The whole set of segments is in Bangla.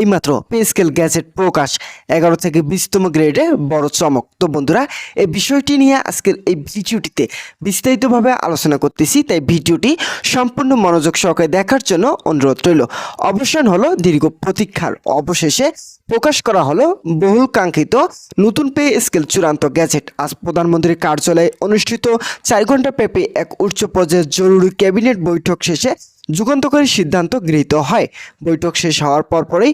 এইমাত্র পে স্কেল গ্যাজেট প্রকাশ 11 থেকে 20তম গ্রেডে বড় চমক। তো বন্ধুরা, এই বিষয়টি নিয়ে আজকের এই ভিডিওটিতে বিস্তারিতভাবে আলোচনা করতেছি, তাই ভিডিওটি সম্পূর্ণ মনোযোগ সহকারে দেখার জন্য অনুরোধ রইল। অবসান হলো দীর্ঘ প্রতীক্ষার, অবশেষে প্রকাশ করা হলো বহুল কাঙ্ক্ষিত নতুন পে স্কেল চূড়ান্ত গ্যাজেট। আজ প্রধানমন্ত্রীর কার্যালয়ে অনুষ্ঠিত 4 ঘন্টা ব্যাপী এক উচ্চ পর্যায়ের জরুরি ক্যাবিনেট বৈঠক শেষে যুগান্তকারী সিদ্ধান্ত গৃহীত হয়। বৈঠক শেষ হওয়ার পরপরই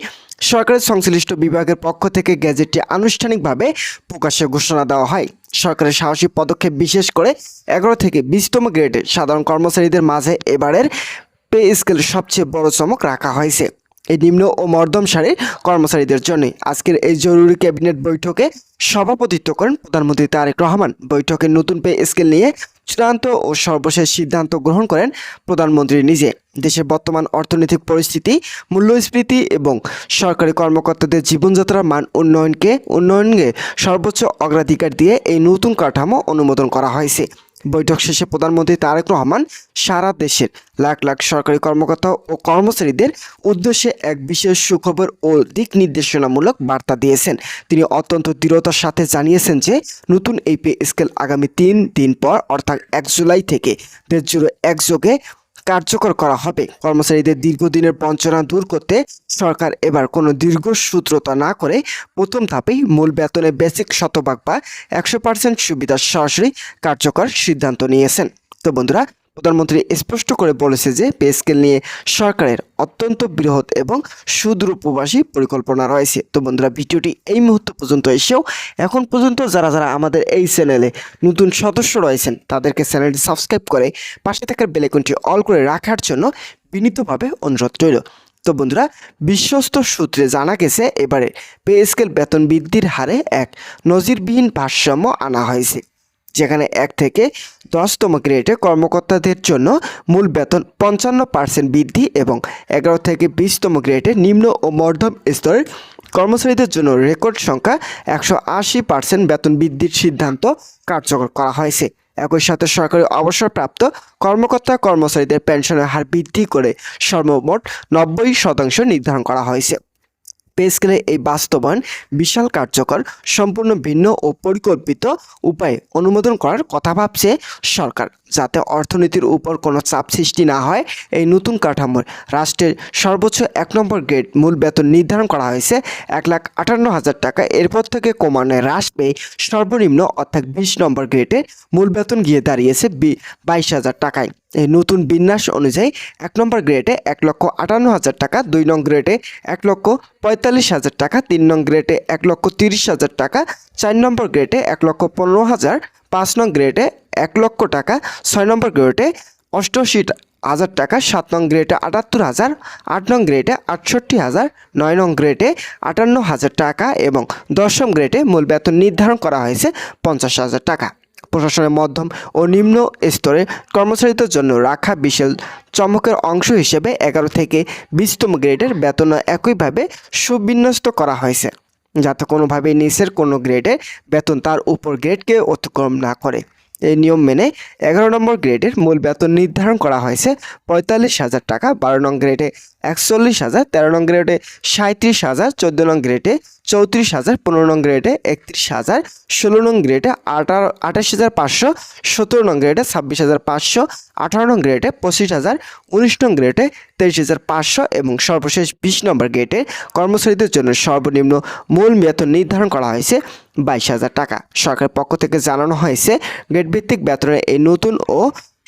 সরকারের সংশ্লিষ্ট বিভাগের পক্ষ থেকে গ্যাজেটটি আনুষ্ঠানিকভাবে প্রকাশের ঘোষণা দেওয়া হয়। সরকারের সাহসী পদক্ষেপ, বিশেষ করে 11 থেকে 20তম গ্রেডের সাধারণ কর্মচারীদের মাঝে এবারের পে স্কেল সবচেয়ে বড় চমক রাখা হয়েছে। এই নিম্ন ও মধ্যম সারির কর্মচারীদের জন্য আজকের এই জরুরি ক্যাবিনেট বৈঠকে সভাপতিত্ব করেন প্রধানমন্ত্রী তারেক রহমান। বৈঠকে নতুন পে স্কেল নিয়ে চূড়ান্ত ও সর্বশেষ সিদ্ধান্ত গ্রহণ করেন প্রধানমন্ত্রী নিজে। দেশের বর্তমান অর্থনৈতিক পরিস্থিতি, মূল্যস্ফীতি এবং সরকারি কর্মকর্তাদের জীবনযাত্রার মান উন্নয়নকে সর্বোচ্চ অগ্রাধিকার দিয়ে এই নতুন কাঠামো অনুমোদন করা হয়েছে। বৈঠক শেষে প্রধানমন্ত্রী তারেক রহমান সারা দেশের লাখ লাখ সরকারি কর্মকর্তা ও কর্মচারীদের উদ্দেশ্যে এক বিশেষ সুখবর ও দিক নির্দেশনামূলক বার্তা দিয়েছেন। তিনি অত্যন্ত দৃঢ়তার সাথে জানিয়েছেন যে নতুন এই পে স্কেল আগামী 3 দিন পর অর্থাৎ 1 জুলাই থেকে দেশ জুড়ে একযোগে কার্যকর করা হবে। কর্মচারীদের দীর্ঘদিনের বঞ্চনা দূর করতে সরকার এবার কোনো দীর্ঘসূত্রতা না করে প্রথম ধাপেই মূল বেতনে বেসিক শতভাগ বা 100% সুবিধা সরাসরি কার্যকর সিদ্ধান্ত নিয়েছেন। তো বন্ধুরা, প্রধানমন্ত্রী স্পষ্ট করে বলেছে যে পে স্কেল নিয়ে সরকারের অত্যন্ত বৃহৎ এবং সুদূরপ্রবাসী পরিকল্পনা রয়েছে। তো বন্ধুরা, ভিডিওটি এই মুহূর্ত পর্যন্ত এসেও এখন পর্যন্ত যারা আমাদের এই চ্যানেলে নতুন সদস্য রয়েছেন তাদেরকে চ্যানেলটি সাবস্ক্রাইব করে পাশে থাকার বেল আইকনটি অল করে রাখার জন্য বিনীতভাবে অনুরোধ রইল। তো বন্ধুরা, বিশ্বস্ত সূত্রে জানা গেছে এবারে পে স্কেল বেতন বৃদ্ধির হারে এক নজিরবিহীন ভারসাম্য আনা হয়েছে, যেখানে 1 থেকে 10তম গ্রেডে কর্মকর্তাদের জন্য মূল বেতন 55% বৃদ্ধি এবং 11 থেকে 20তম গ্রেডে নিম্ন ও মধ্যম স্তরের কর্মচারীদের জন্য রেকর্ড সংখ্যা 180% বেতন বৃদ্ধির সিদ্ধান্ত কার্যকর করা হয়েছে। একই সাথে সরকারি অবসরপ্রাপ্ত কর্মচারীদের পেনশনের হার বৃদ্ধি করে সর্বমোট 90% নির্ধারণ করা হয়েছে। পে স্কেলের এই বাস্তবায়ন বিশাল কার্যকর, সম্পূর্ণ ভিন্ন ও পরিকল্পিত উপায়ে অনুমোদন করার কথা ভাবছে সরকার, যাতে অর্থনীতির উপর কোনো চাপ সৃষ্টি না হয়। এই নতুন কাঠামোর রাষ্ট্রের সর্বোচ্চ 1 নম্বর গ্রেড মূল বেতন নির্ধারণ করা হয়েছে 1,58,000 টাকা। এরপর থেকে ক্রমান্বয়ে হ্রাস পেয়ে সর্বনিম্ন অর্থাৎ 20 নম্বর গ্রেডে মূল বেতন গিয়ে দাঁড়িয়েছে 22,000 টাকায়। এই নতুন বিন্যাস অনুযায়ী 1 নম্বর গ্রেডে 1,58,000 টাকা, 2 নং গ্রেডে 1,45,000 টাকা, 3 নং গ্রেডে 1,30,000 টাকা, 4 নম্বর গ্রেডে 1,15,000, 5 নং গ্রেডে 1 লক্ষ টাকা, 6 নম্বর গ্রেডে 88,000 টাকা, 7 নং গ্রেডে 78,000, 8 নং গ্রেডে 68,000, 9 নং গ্রেডে 58,000 টাকা এবং 10ম গ্রেডে মূল বেতন নির্ধারণ করা হয়েছে 50,000 টাকা। প্রশাসনের মধ্যম ও নিম্ন স্তরের কর্মচারীদের জন্য রাখা বিশাল চমকের অংশ হিসেবে 11 থেকে 20তম গ্রেডের বেতন একইভাবে সুবিন্যস্ত করা হয়েছে, যাতে কোনোভাবেই নিচের কোনো গ্রেডের বেতন তার উপর গ্রেডকে অতিক্রম না করে। এই নিয়ম মেনে 11 নম্বর গ্রেডের মূল বেতন নির্ধারণ করা হয়েছে 45,000 টাকা, 12 নং গ্রেডে 41,000, 13 নং গ্রেডে 37,000, 14 নং গ্রেডে 34,000, 15 নং গ্রেডে 31,000, 16 নং গ্রেডে 28,500, 17 নং গ্রেডে 26,500, 18 নং গ্রেডে 25,000, 19 নং গ্রেডে 23,500 এবং সর্বশেষ 20 নম্বর গ্রেডে কর্মচারীদের জন্য সর্বনিম্ন মূল বেতন নির্ধারণ করা হয়েছে 22,000 টাকা। সরকারের পক্ষ থেকে জানানো হয়েছে গ্রেড ভিত্তিক বেতনের এই নতুন ও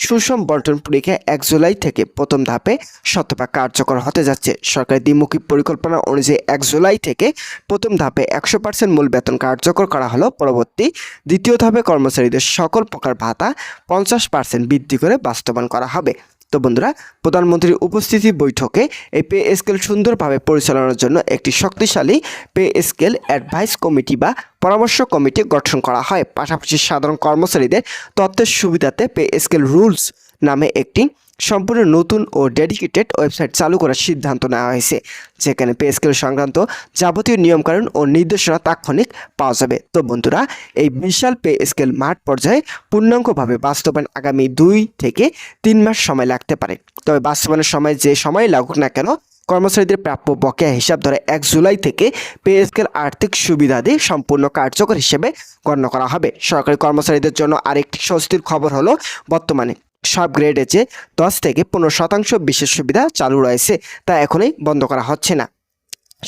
সুষম বন্টন পরীক্ষা 1 জুলাই থেকে প্রথম ধাপে শতভাগ কার্যকর হতে যাচ্ছে। সরকারের দ্বিমুখী পরিকল্পনা অনুযায়ী 1 জুলাই থেকে প্রথম ধাপে 100% মূল বেতন কার্যকর করা হলো। পরবর্তী দ্বিতীয় ধাপে কর্মচারীদের সকল প্রকার ভাতা 50% বৃদ্ধি করে বাস্তবায়ন করা হবে। তো বন্ধুরা, প্রধানমন্ত্রীর উপস্থিতি বৈঠকে এই পে স্কেল সুন্দরভাবে পরিচালনার জন্য একটি শক্তিশালী পে স্কেল অ্যাডভাইস কমিটি বা পরামর্শ কমিটি গঠন করা হয়। পাশাপাশি সাধারণ কর্মচারীদের তথ্যের সুবিধাতে পে স্কেল রুলস নামে একটি সম্পূর্ণ নতুন ও ডেডিকেটেড ওয়েবসাইট চালু করার সিদ্ধান্ত নেওয়া হয়েছে, যেখানে পে স্কেল সংক্রান্ত যাবতীয় নিয়মকানুন ও নির্দেশনা তাৎক্ষণিক পাওয়া যাবে। তো বন্ধুরা, এই বিশাল পে স্কেল মাঠ পর্যায়ে পূর্ণাঙ্গভাবে বাস্তবায়ন আগামী 2 থেকে 3 মাস সময় লাগতে পারে। তবে বাস্তবায়নের সময় যে সময় লাগুক না কেন, কর্মচারীদের প্রাপ্য বকেয়া হিসাব ধরে 1 জুলাই থেকে পে স্কেল আর্থিক সুবিধাদি সম্পূর্ণ কার্যকর হিসেবে গণ্য করা হবে। সরকারি কর্মচারীদের জন্য আরেকটি স্বস্তির খবর হলো বর্তমানে সব গ্রেডে যে 10 থেকে 15% বিশেষ সুবিধা চালু রয়েছে তা এখনই বন্ধ করা হচ্ছে না।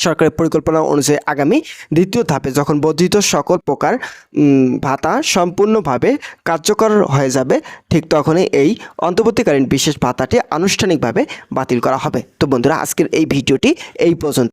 সরকারের পরিকল্পনা অনুযায়ী আগামী দ্বিতীয় ধাপে যখন বর্ধিত সকল প্রকার ভাতা সম্পূর্ণভাবে কার্যকর হয়ে যাবে, ঠিক তখনই এই অন্তর্বর্তীকালীন বিশেষ ভাতাটি আনুষ্ঠানিকভাবে বাতিল করা হবে। তো বন্ধুরা, আজকের এই ভিডিওটি এই পর্যন্ত।